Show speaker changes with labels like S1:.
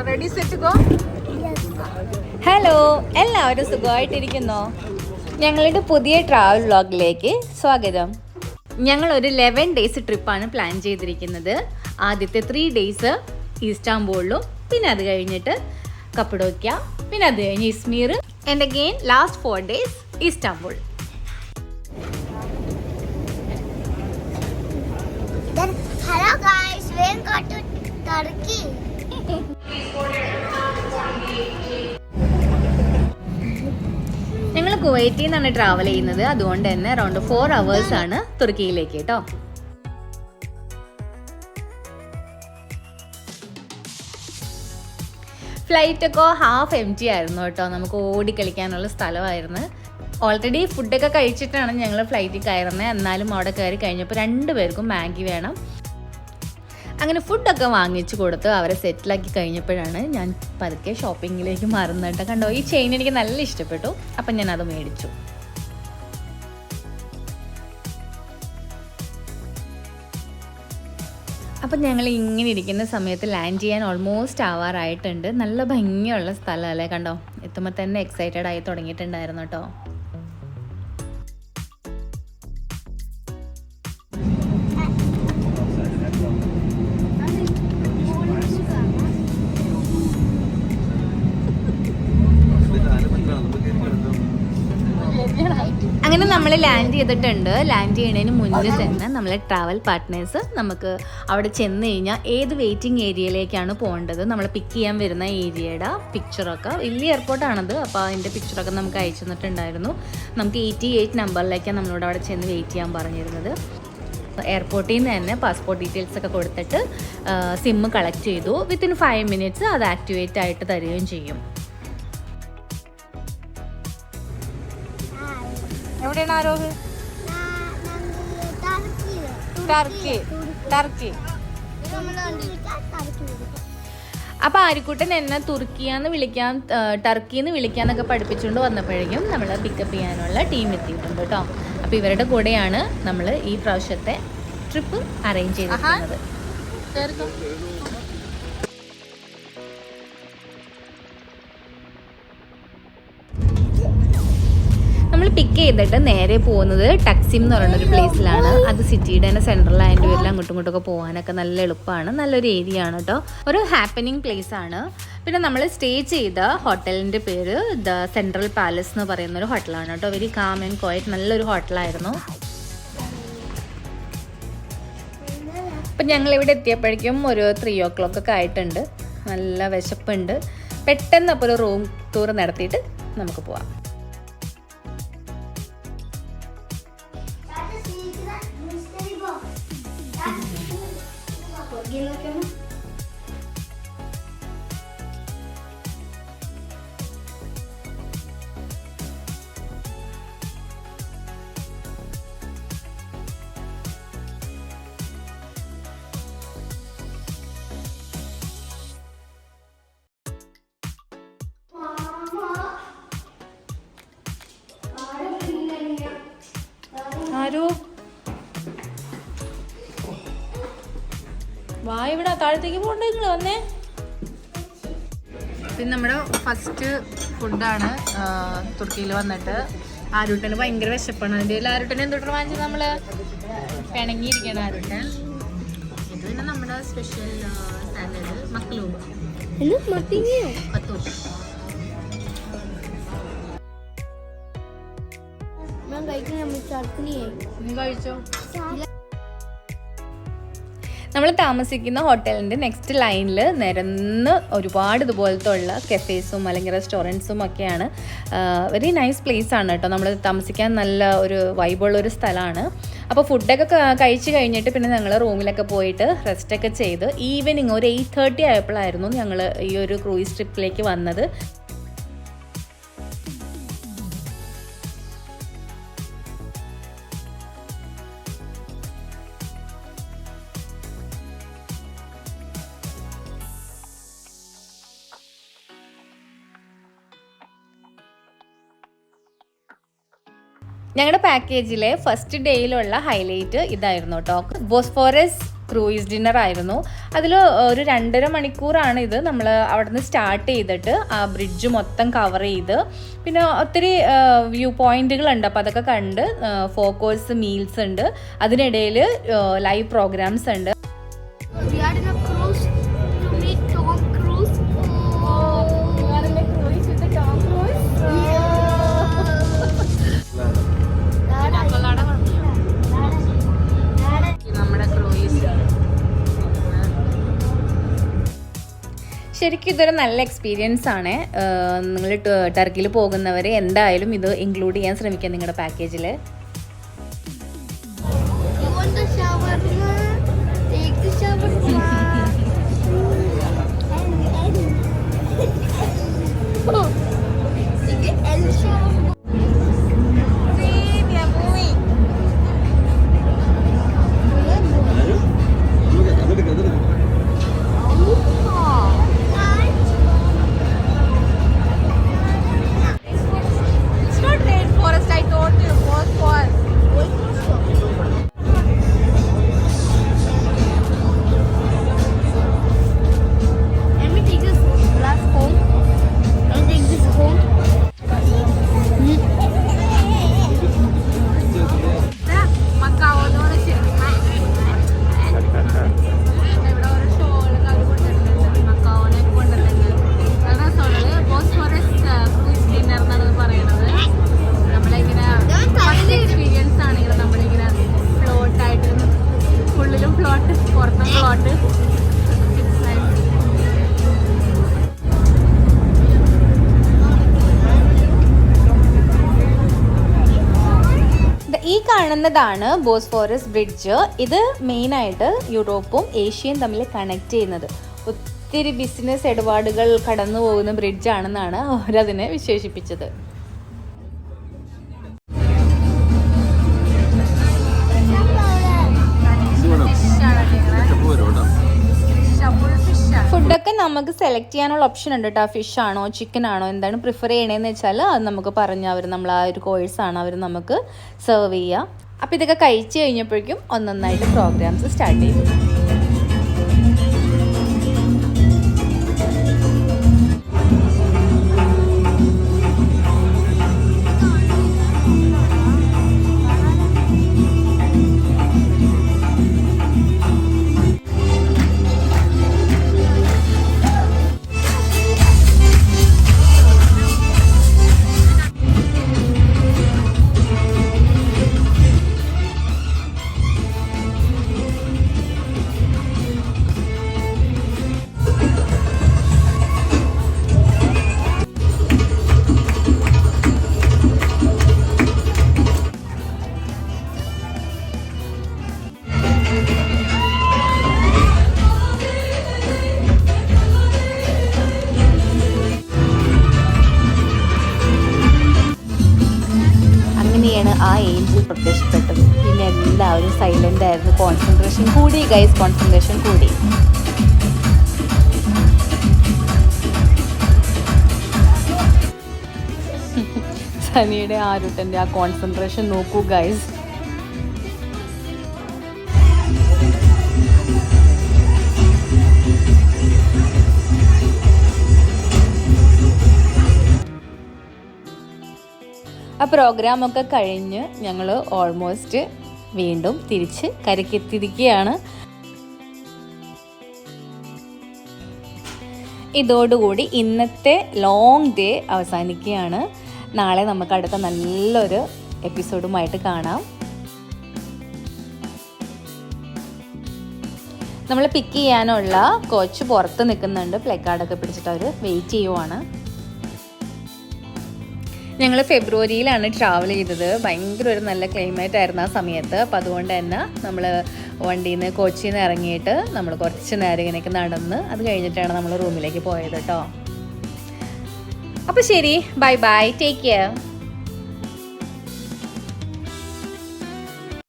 S1: Ready set go. Hello, എല്ലാവരും സുഖമായിട്ടിരിക്കുന്നോ? ഞങ്ങളുടെ പുതിയ ട്രാവൽ വ്ളോഗിലേക്ക് സ്വാഗതം. ഞങ്ങളൊരു 11 ഡേയ്സ് ട്രിപ്പാണ് പ്ലാൻ ചെയ്തിരിക്കുന്നത്. ആദ്യത്തെ 3 ഡേയ്സ് ഇസ്താംബൂളിലും, പിന്നെ അത് കഴിഞ്ഞിട്ട് കപ്പഡോക്യ, പിന്നെ അത് കഴിഞ്ഞ് Izmir, and again last 4 days Istanbul.
S2: Hello guys, welcome to Turkey.
S1: ഞങ്ങൾ കുവൈറ്റിൽ നിന്നാണ് ട്രാവൽ ചെയ്യുന്നത്. അതുകൊണ്ട് തന്നെ അറൗണ്ട് 4 hours ആണ് തുർക്കിയിലേക്ക് കേട്ടോ. ഫ്ലൈറ്റൊക്കെ ഹാഫ് എം ടി ആയിരുന്നു കേട്ടോ. നമുക്ക് ഓടിക്കളിക്കാനുള്ള സ്ഥലമായിരുന്നു. ഓൾറെഡി ഫുഡൊക്കെ കഴിച്ചിട്ടാണ് ഞങ്ങൾ ഫ്ലൈറ്റിൽ കയറുന്നത്. എന്നാലും അവിടെ കയറി കഴിഞ്ഞപ്പോൾ 2 പേർക്കും മാഗി വേണം. അങ്ങനെ ഫുഡൊക്കെ വാങ്ങിച്ചു കൊടുത്ത് അവരെ സെറ്റിലാക്കി കഴിഞ്ഞപ്പോഴാണ് ഞാൻ പതുക്കെ ഷോപ്പിങ്ങിലേക്ക് മാറുന്നത്. കണ്ടോ, ഈ ചെയിൻ എനിക്ക് നല്ല ഇഷ്ടപ്പെട്ടു. അപ്പം ഞാൻ അത് മേടിച്ചു. അപ്പം ഞങ്ങൾ ഇങ്ങനെ ഇരിക്കുന്ന സമയത്ത് ലാൻഡ് ചെയ്യാൻ ഓൾമോസ്റ്റ് ആവാറായിട്ടുണ്ട്. നല്ല ഭംഗിയുള്ള സ്ഥലമല്ലേ, കണ്ടോ. എത്തുമ്പോൾ തന്നെ എക്സൈറ്റഡ് ആയി തുടങ്ങിയിട്ടുണ്ടായിരുന്നു കേട്ടോ. അങ്ങനെ നമ്മൾ ലാൻഡ് ചെയ്തിട്ടുണ്ട്. ലാൻഡ് ചെയ്യുന്നതിന് മുന്നേ തന്നെ നമ്മളെ ട്രാവൽ പാർട്ട്നേഴ്സ് നമുക്ക് അവിടെ ചെന്ന് കഴിഞ്ഞാൽ ഏത് വെയിറ്റിംഗ് ഏരിയയിലേക്കാണ് പോകേണ്ടത്, നമ്മൾ പിക്ക് ചെയ്യാൻ വരുന്ന ഏരിയയുടെ പിക്ചറൊക്കെ, വലിയ എയർപോർട്ടാണത്, അപ്പോൾ അതിൻ്റെ പിക്ചറൊക്കെ നമുക്ക് അയച്ചു തന്നിട്ടുണ്ടായിരുന്നു. നമുക്ക് 88 നമ്പറിലേക്കാണ് നമ്മളോട് അവിടെ ചെന്ന് വെയിറ്റ് ചെയ്യാൻ പറഞ്ഞിരുന്നത്. എയർപോർട്ടിൽ നിന്ന് തന്നെ പാസ്പോർട്ട് ഡീറ്റെയിൽസ് ഒക്കെ കൊടുത്തിട്ട് സിം കളക്ട് ചെയ്തു. വിത്തിൻ 5 minutes അത് ആക്ടിവേറ്റ് ആയിട്ട് തരികയും ചെയ്യും. എവിടെയാണ് ആരോഗ്? ടർക്കി. അപ്പൊ ആരിക്കൂട്ടൻ എന്നെ തുർക്കിയാന്ന് വിളിക്കാൻ, ടർക്കിന്ന് വിളിക്കാന്നൊക്കെ പഠിപ്പിച്ചുകൊണ്ട് വന്നപ്പോഴേക്കും നമ്മൾ പിക്കപ്പ് ചെയ്യാനുള്ള ടീം എത്തിയിട്ടുണ്ട് കേട്ടോ. അപ്പൊ ഇവരുടെ കൂടെയാണ് നമ്മൾ ഈ പ്രാവശ്യത്തെ ട്രിപ്പ് അറേഞ്ച് ചെയ്തിരിക്കുന്നത്. നമ്മൾ പിക്ക് ചെയ്തിട്ട് നേരെ പോകുന്നത് ടക്സിം എന്ന് പറയുന്നൊരു പ്ലേസിലാണ്. അത് സിറ്റിയുടെ തന്നെ സെൻട്രലായതിൻ്റെ പേരിൽ അങ്ങോട്ടും ഇങ്ങോട്ടൊക്കെ പോകാനൊക്കെ നല്ല എളുപ്പമാണ്. നല്ലൊരു ഏരിയ ആണ് കേട്ടോ. ഒരു ഹാപ്പനിങ് പ്ലേസ് ആണ്. പിന്നെ നമ്മൾ സ്റ്റേ ചെയ്ത ഹോട്ടലിൻ്റെ പേര് ദ സെൻട്രൽ പാലസ് എന്ന് പറയുന്നൊരു ഹോട്ടലാണ് കേട്ടോ. വെരി കാം ആൻഡ് ക്വയറ്റ്, നല്ലൊരു ഹോട്ടലായിരുന്നു. അപ്പം ഞങ്ങളിവിടെ എത്തിയപ്പോഴേക്കും ഒരു 3 o'clock ഒക്കെ ആയിട്ടുണ്ട്. നല്ല വിശപ്പുണ്ട്. പെട്ടെന്ന് അപ്പോൾ ഒരു റൂം ടൂർ നടത്തിയിട്ട് നമുക്ക് പോവാം. വാ, ഇവിടെ താഴത്തേക്ക് പോകണ്ടേ, നിങ്ങൾ വന്നേ. പിന്നെ നമ്മുടെ ഫസ്റ്റ് ഫുഡാണ് തുർക്കിയിൽ വന്നിട്ട്. ആരുട്ടന് ഭയങ്കര വിശപ്പാണ്. അതിൻ്റെ ആരുട്ടന് എന്തൊട്ട് വാങ്ങിച്ചത് നമ്മള് പിണങ്ങിയിരിക്കണം ആരുട്ടൻ. ഇത് പിന്നെ നമ്മുടെ സ്പെഷ്യൽ സാലഡ് മക്ലൂബ് പത്തൂഷ്. നീ കഴിച്ചോ? നമ്മൾ താമസിക്കുന്ന ഹോട്ടലിൻ്റെ നെക്സ്റ്റ് ലൈനിൽ നിരന്ന് ഒരുപാട് ഇതുപോലത്തെ ഉള്ള കഫേസും അല്ലെങ്കിൽ റെസ്റ്റോറൻറ്റ്സും ഒക്കെയാണ്. വെരി നൈസ് പ്ലേസ് ആണ് കേട്ടോ. നമ്മൾ താമസിക്കാൻ നല്ല ഒരു വൈബുള്ളൊരു സ്ഥലമാണ്. അപ്പോൾ ഫുഡൊക്കെ കഴിച്ച് കഴിഞ്ഞിട്ട് പിന്നെ ഞങ്ങൾ റൂമിലൊക്കെ പോയിട്ട് റെസ്റ്റൊക്കെ ചെയ്ത് ഈവനിങ് ഒരു 8:30 ആയപ്പോഴായിരുന്നു ഞങ്ങൾ ഈ ഒരു ക്രൂയിസ് ട്രിപ്പിലേക്ക് വന്നത്. ഞങ്ങളുടെ പാക്കേജിലെ ഫസ്റ്റ് ഡേയിലുള്ള ഹൈലൈറ്റ് ഇതായിരുന്നു കേട്ടോ. ബോസ്ഫോറസ് ക്രൂയിസ് ഡിന്നർ ആയിരുന്നു. അതിൽ ഒരു 2.5 മണിക്കൂറാണ് ഇത്. നമ്മൾ അവിടെ നിന്ന് സ്റ്റാർട്ട് ചെയ്തിട്ട് ആ ബ്രിഡ്ജ് മൊത്തം കവർ ചെയ്ത്, പിന്നെ ഒത്തിരി വ്യൂ പോയിന്റുകളുണ്ട്. അപ്പോൾ അതൊക്കെ കണ്ട് 4 കോഴ്സ് മീൽസ് ഉണ്ട്. അതിനിടയിൽ ലൈവ് പ്രോഗ്രാംസ് ഉണ്ട്.
S2: We are in a cruise to meet Tom Cruise.
S1: ശരിക്കും ഇതൊരു നല്ല എക്സ്പീരിയൻസ് ആണ്. നിങ്ങൾ ടർക്കിയിൽ പോകുന്നവർ എന്തായാലും ഇത് ഇൻക്ലൂഡ് ചെയ്യാൻ ശ്രമിക്കാം നിങ്ങളുടെ പാക്കേജിൽ.
S2: You want the shawarma? Take the shawarma. Take the L shawarma. We are moving. It's not rainforest, I told you. What for? Let me take this glass home. I'll take this home. Macau ഒരു ഇവിടെ ഒരു shawl കൊണ്ടുവരുന്നുണ്ട്. മക്കാവിനെ കൊണ്ടുവരുന്നുണ്ട്. അതാണ് Bosphorus cruise dinner എന്നാണ് പറയുന്നത്. നമ്മളിങ്ങനെ first experience ആണെങ്കിലും നമ്മളിങ്ങനെ ഫ്ലോട്ടായിട്ട് ഉള്ളിലും ഫ്ലോട്ട് പുറത്തും ഫ്ലോട്ട്. ഈ കാണുന്നതാണ് ബോസ്ഫോറസ് ബ്രിഡ്ജ്. ഇത് മെയിനായിട്ട് യൂറോപ്പും ഏഷ്യയും തമ്മിൽ കണക്ട് ചെയ്യുന്നത്. ഒത്തിരി ബിസിനസ് ഇടപാടുകൾ കടന്നു പോകുന്ന ബ്രിഡ്ജാണെന്നാണ് അവരതിനെ വിശേഷിപ്പിച്ചത്. ഫുഡൊക്കെ നമുക്ക് സെലക്ട് ചെയ്യാനുള്ള ഓപ്ഷൻ ഉണ്ട് കേട്ടോ. ഫിഷ് ആണോ ചിക്കൻ ആണോ എന്താണ് പ്രിഫർ ചെയ്യണതെന്ന് വെച്ചാൽ അത് നമുക്ക് പറഞ്ഞ് അവർ നമ്മൾ ആ ഒരു കോഴ്സാണ് അവർ നമുക്ക് സെർവ് ചെയ്യുക. അപ്പോൾ ഇതൊക്കെ കഴിച്ച് കഴിഞ്ഞപ്പോഴേക്കും ഒന്നൊന്നായിട്ട് പ്രോഗ്രാംസ് സ്റ്റാർട്ട് ചെയ്തു. ആ ഏഞ്ചൽ പ്രത്യക്ഷപ്പെട്ടത്. പിന്നെ എല്ലാവരും സൈലൻ്റ് ആയിരുന്നു. കോൺസെൻട്രേഷൻ കൂടി ഗൈസ്, കോൺസെൻട്രേഷൻ കൂടി. സനിയുടെ ആരുട്ടൻ്റെ ആ കോൺസെൻട്രേഷൻ നോക്കൂ ഗൈസ്. ആ പ്രോഗ്രാമൊക്കെ കഴിഞ്ഞ് ഞങ്ങൾ ഓൾമോസ്റ്റ് വീണ്ടും തിരിച്ച് കരയ്ക്കെത്തിയിരിക്കുകയാണ്. ഇതോടുകൂടി ഇന്നത്തെ ലോങ് ഡേ അവസാനിക്കുകയാണ്. നാളെ നമുക്ക് അടുത്ത നല്ലൊരു എപ്പിസോഡുമായിട്ട് കാണാം. നമ്മൾ പിക്ക് ചെയ്യാനുള്ള കോച്ച് പുറത്ത് നിൽക്കുന്നുണ്ട്. പ്ലേക്കാർഡൊക്കെ പിടിച്ചിട്ട് അവർ വെയിറ്റ് ചെയ്യുവാണ്. ഞങ്ങൾ ഫെബ്രുവരിയിലാണ് ട്രാവൽ ചെയ്തത്. ഭയങ്കര ഒരു നല്ല ക്ലൈമറ്റ് ആയിരുന്നു ആ സമയത്ത്. അപ്പോൾ അതുകൊണ്ട് തന്നെ നമ്മൾ വണ്ടിയിൽ നിന്ന് കൊച്ചിയിൽ നിന്ന് ഇറങ്ങിയിട്ട് നമ്മൾ കുറച്ച് നേരം ഇങ്ങനെയൊക്കെ നടന്ന് അത് കഴിഞ്ഞിട്ടാണ് നമ്മൾ റൂമിലേക്ക് പോയത് കേട്ടോ. അപ്പോൾ ശരി, ബൈ ബൈ, ടേക്ക് കെയർ.